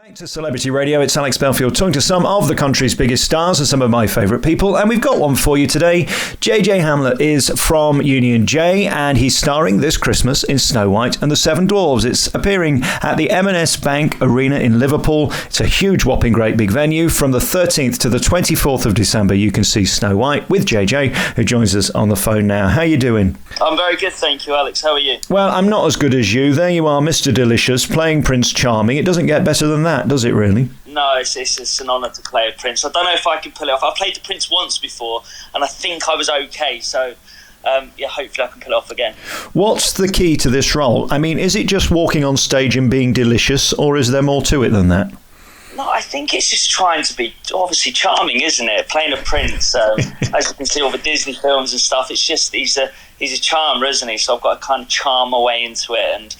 Back to Celebrity Radio, it's Alex Belfield talking to some of the country's biggest stars and some of my favourite people, and we've got one for you today. JJ Hamlet is from Union J, and he's starring this Christmas in Snow White and the Seven Dwarfs. It's appearing at the M&S Bank Arena in Liverpool. It's a huge, whopping, great big venue. From the 13th to the 24th of December, you can see Snow White with JJ, who joins us on the phone now. How are you doing? I'm very good, thank you, Alex. How are you? Well, I'm not as good as you. There you are, Mr. Delicious, playing Prince Charming. It doesn't get better than that, does it really? No, it's an honour to play a Prince. I don't know if I can pull it off. I played the Prince once before, and I think I was okay, so hopefully I can pull it off again. What's the key to this role? I mean, is it just walking on stage and being delicious, or is there more to it than that? No, I think it's just trying to be obviously charming, isn't it? Playing a Prince, as you can see all the Disney films and stuff, it's just he's a charmer, isn't he? So I've got to kind of charm my way into it, and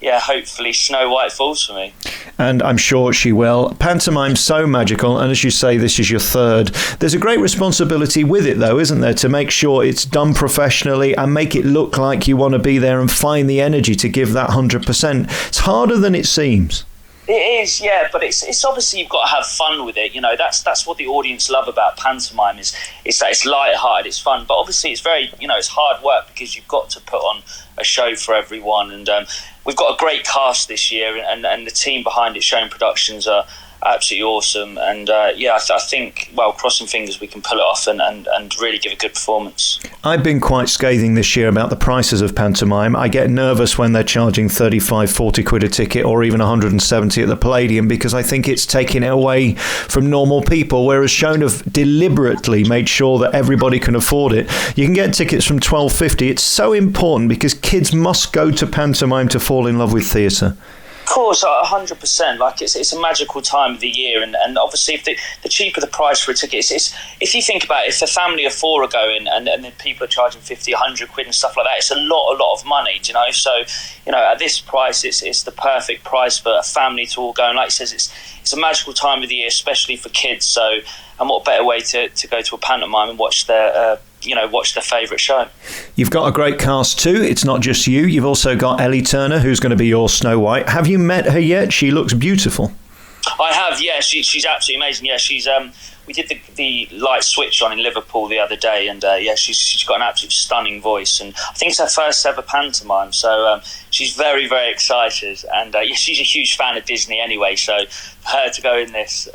hopefully Snow White falls for me. And I'm sure she will. Pantomime's so magical, and as you say, this is your third. There's a great responsibility with it, though, isn't there, to make sure it's done professionally and make it look like you want to be there and find the energy to give that 100%. It's harder than it seems. It is, yeah, but it's obviously you've got to have fun with it. You know, that's what the audience love about pantomime is that it's light-hearted, it's fun, but obviously it's very, it's hard work because you've got to put on a show for everyone, and we've got a great cast this year, and the team behind it, Showing Productions, are absolutely awesome, and I think, well, crossing fingers we can pull it off and really give a good performance. I've been quite scathing this year about the prices of pantomime. I get nervous when they're charging 35, 40 quid a ticket, or even 170 at the Palladium, because I think it's taking it away from normal people, whereas Shone have deliberately made sure that everybody can afford it. You can get tickets from £12.50. It's so important because kids must go to pantomime to fall in love with theatre. Of course, 100%. Like it's a magical time of the year, and obviously, if the cheaper the price for a ticket, it's if you think about it, if a family of four are going and then people are charging 50, 100 quid and stuff like that, it's a lot of money, do you know? So, at this price, it's the perfect price for a family to all go. And like he says, it's a magical time of the year, especially for kids. So, and what better way to go to a pantomime and watch their favourite show. You've got a great cast too. It's not just you. You've also got Ellie Turner, who's going to be your Snow White. Have you met her yet? She looks beautiful. I have, yeah. She's absolutely amazing. Yeah, she's we did the light switch on in Liverpool the other day, and she's got an absolute stunning voice, and I think it's her first ever pantomime. So she's very, very excited, and she's a huge fan of Disney anyway. So for her to go in this,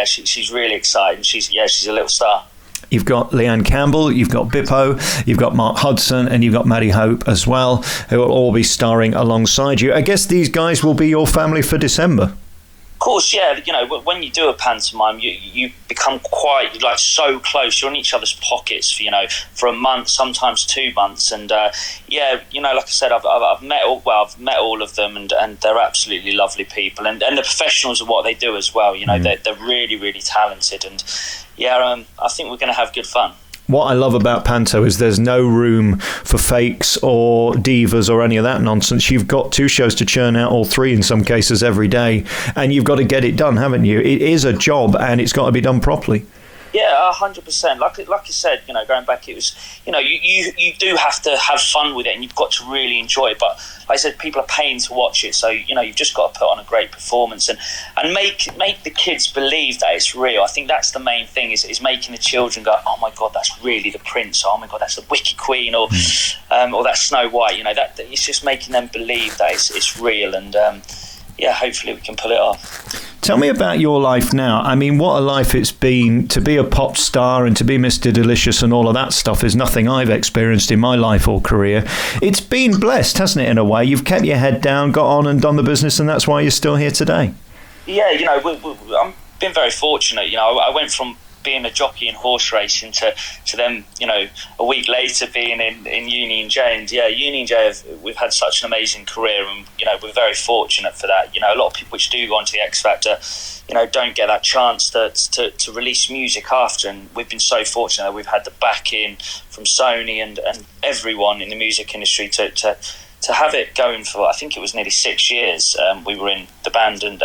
she's really excited. She's a little star. You've got Leanne Campbell, you've got Bippo, you've got Mark Hudson, and you've got Maddie Hope as well, who will all be starring alongside you. I guess these guys will be your family for December. Of course, yeah. When you do a pantomime, you become quite so close. You're in each other's pockets for a month, sometimes 2 months, and like I said, I've met all of them, and they're absolutely lovely people, and the professionals of what they do as well. They're really, really talented, and I think we're going to have good fun. What I love about Panto is there's no room for fakes or divas or any of that nonsense. You've got 2 shows to churn out, all 3 in some cases every day, and you've got to get it done, haven't you? It is a job, and it's got to be done properly. Yeah, 100%. Like you said, going back, it was, you do have to have fun with it, and you've got to really enjoy it. But like I said, people are paying to watch it, so you've just got to put on a great performance and make the kids believe that it's real. I think that's the main thing is making the children go, oh my God, that's really the Prince. Oh my God, that's the Wicked Queen, or that's Snow White. That it's just making them believe that it's real, and hopefully we can pull it off. Tell me about your life now. I mean, what a life it's been to be a pop star and to be Mr. Delicious, and all of that stuff is nothing I've experienced in my life or career. It's been blessed, hasn't it, in a way? You've kept your head down, got on and done the business, and that's why you're still here today. Yeah, I've been very fortunate. I went from being a jockey in horse racing to them, a week later being in Union J. And Union J, we've had such an amazing career, and we're very fortunate for that. A lot of people which do go onto the X Factor, don't get that chance to release music after, and we've been so fortunate that we've had the backing from Sony and everyone in the music industry to have it going for, I think it was nearly 6 years. We were in the band, and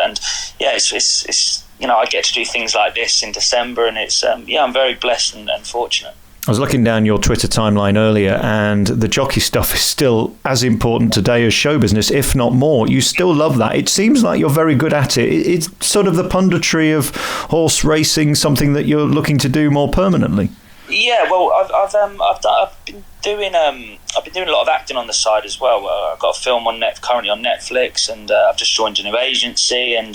it's I get to do things like this in December, and it's I'm very blessed and fortunate. I was looking down your Twitter timeline earlier, and the jockey stuff is still as important today as show business, if not more. You still love that. It seems like you're very good at it. It's sort of the punditry of horse racing, something that you're looking to do more permanently. Yeah, well, I've been doing a lot of acting on the side as well. I've got a film currently on Netflix, and I've just joined a new agency, and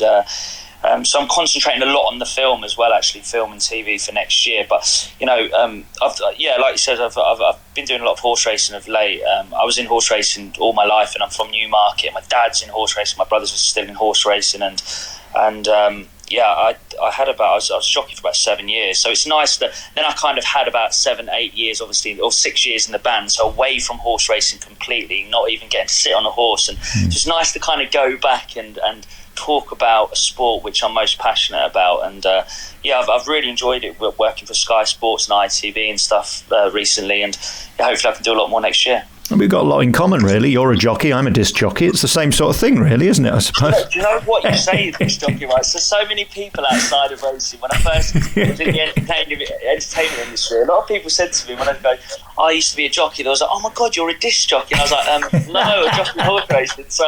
so I'm concentrating a lot on the film as well, actually, film and TV for next year. But like you said, I've been doing a lot of horse racing of late. I was in horse racing all my life, and I'm from Newmarket. My dad's in horse racing, my brothers are still in horse racing, and I was jockey for about 7 years. So it's nice that then I kind of had about 7-8 years, obviously, or 6 years in the band, so away from horse racing completely, not even getting to sit on a horse. And it's just nice to kind of go back and talk about a sport which I'm most passionate about. And I've really enjoyed it working for Sky Sports and ITV and stuff recently, and hopefully I can do a lot more next year. We've got a lot in common, really. You're a jockey, I'm a disc jockey. It's the same sort of thing, really, isn't it, I suppose? Do you know what you say, disc jockey, right? So many people outside of racing, when I first was in the entertainment industry, a lot of people said to me when I go, I used to be a jockey, they was like, oh my God, you're a disc jockey. And I was like, no, a jockey horse racing. So,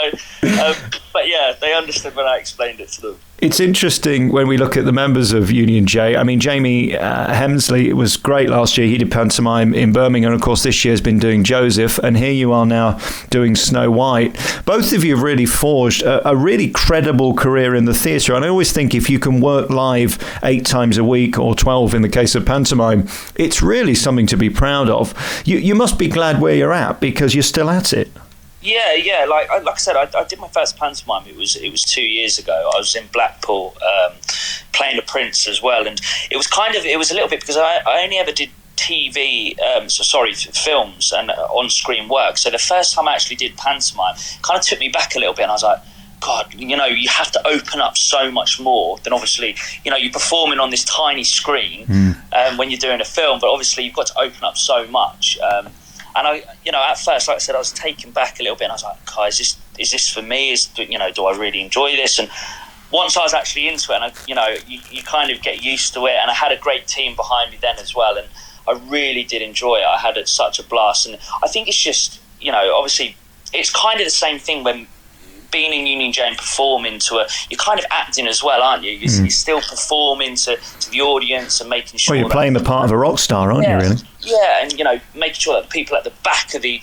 but yeah, they understood when I explained it to them. It's interesting when we look at the members of Union J. I mean, Jamie Hemsley was great last year. He did pantomime in Birmingham. And of course, this year's been doing Joseph. And here you are now doing Snow White. Both of you have really forged a really credible career in the theatre. And I always think if you can work live 8 times a week, or 12 in the case of pantomime, it's really something to be proud of. You must be glad where you're at, because you're still at it. Yeah. Like I said, I did my first pantomime. It was 2 years ago. I was in Blackpool playing a prince as well, and it was a little bit because I only ever did TV, films and on-screen work. So the first time I actually did pantomime, kind of took me back a little bit, and I was like, God, you have to open up so much more than obviously, you're performing on this tiny screen when you're doing a film, but obviously you've got to open up so much. And I, at first, like I said, I was taken back a little bit, and I was like, God, is this for me? Do I really enjoy this? And once I was actually into it, and you kind of get used to it, and I had a great team behind me then as well, and I really did enjoy it. I had such a blast, and I think it's just, obviously, it's kind of the same thing when being in Union J and performing you're kind of acting as well, aren't you? You're still performing to the audience and making sure. Well, you're playing the part of a rock star, aren't you, really? Yeah, and making sure that the people at the back of the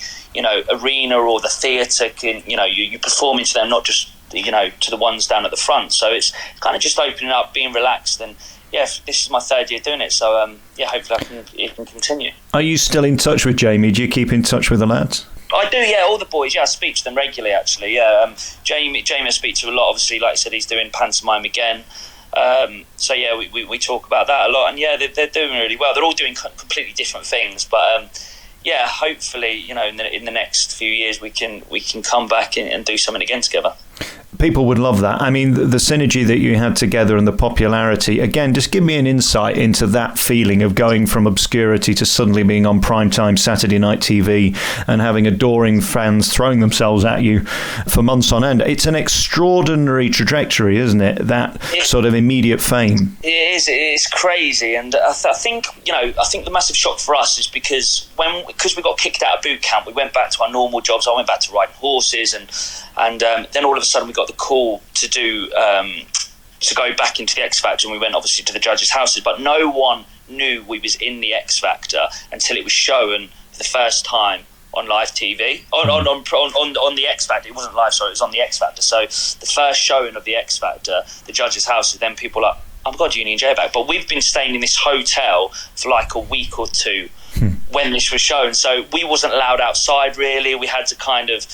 arena or the theatre can you're performing to them, not just to the ones down at the front. So it's kind of just opening up, being relaxed, and this is my 3rd year doing it. So hopefully it can continue. Are you still in touch with Jamie? Do you keep in touch with the lads? I do, yeah, all the boys, yeah, I speak to them regularly, actually, yeah. Jamie I speak to a lot, obviously, like I said, he's doing pantomime again. So, yeah, we talk about that a lot, and, yeah, they're doing really well. They're all doing completely different things, but, hopefully, in the next few years we can come back and do something again together. People would love that. I mean, the synergy that you had together and the popularity, again, just give me an insight into that feeling of going from obscurity to suddenly being on primetime Saturday night TV and having adoring fans throwing themselves at you for months on end. It's an extraordinary trajectory, isn't it? That sort of immediate fame. It is. It's crazy. And I think the massive shock for us is because we got kicked out of boot camp, we went back to our normal jobs. I went back to riding horses, and then all of a sudden we got the call to do to go back into the X Factor, and we went obviously to the judges' houses, but no one knew we was in the X Factor until it was shown for the first time on live TV on the X Factor. It wasn't live, sorry, it was on the X Factor. So the first showing of the X Factor, the judges' houses, then people are like, oh my God, Union J back. But we've been staying in this hotel for like a week or two when this was shown, so we wasn't allowed outside really. We had to kind of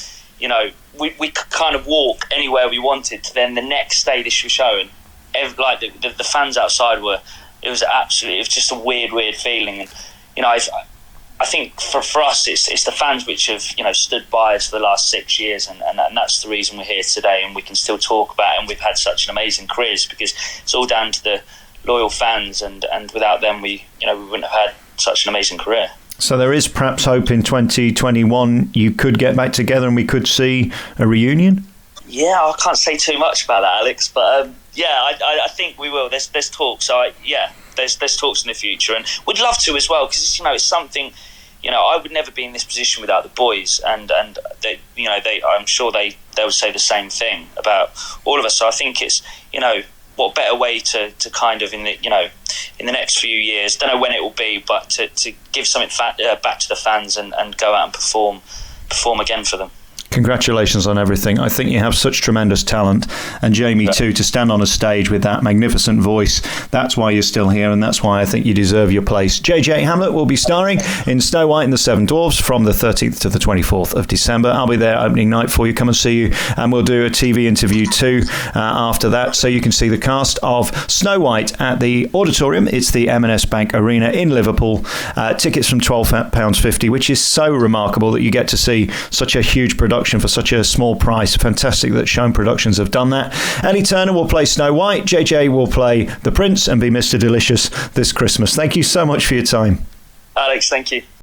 we could kind of walk anywhere we wanted. Then the next day this was shown, the fans outside it was just a weird feeling. And I think for us it's the fans which have stood by us for the last 6 years, and that's the reason we're here today, and we can still talk about it, and we've had such an amazing careers, because it's all down to the loyal fans, and without them we wouldn't have had such an amazing career. So there is perhaps hope in 2021 you could get back together and we could see a reunion? Yeah, I can't say too much about that, Alex, but I think we will. There's talks. There's talks in the future, and we'd love to as well, because it's something. I would never be in this position without the boys, and they, I'm sure they would say the same thing about all of us. So I think it's, what better way to kind of in the next few years, don't know when it will be, but to give something back to the fans and go out and perform again for them. Congratulations on everything. I think you have such tremendous talent, and Jamie too, to stand on a stage with that magnificent voice. That's why you're still here, and that's why I think you deserve your place. JJ Hamlet will be starring in Snow White and the Seven Dwarfs from the 13th to the 24th of December. I'll be there opening night for you. Come and see you, and we'll do a TV interview too after that, so you can see the cast of Snow White at the Auditorium. It's the M&S Bank Arena in Liverpool. Tickets from £12.50, which is so remarkable that you get to see such a huge production for such a small price. Fantastic that Shone Productions have done that. Ellie Turner will play Snow White. JJ will play the Prince and be Mr. Delicious this Christmas. Thank you so much for your time. Alex, thank you.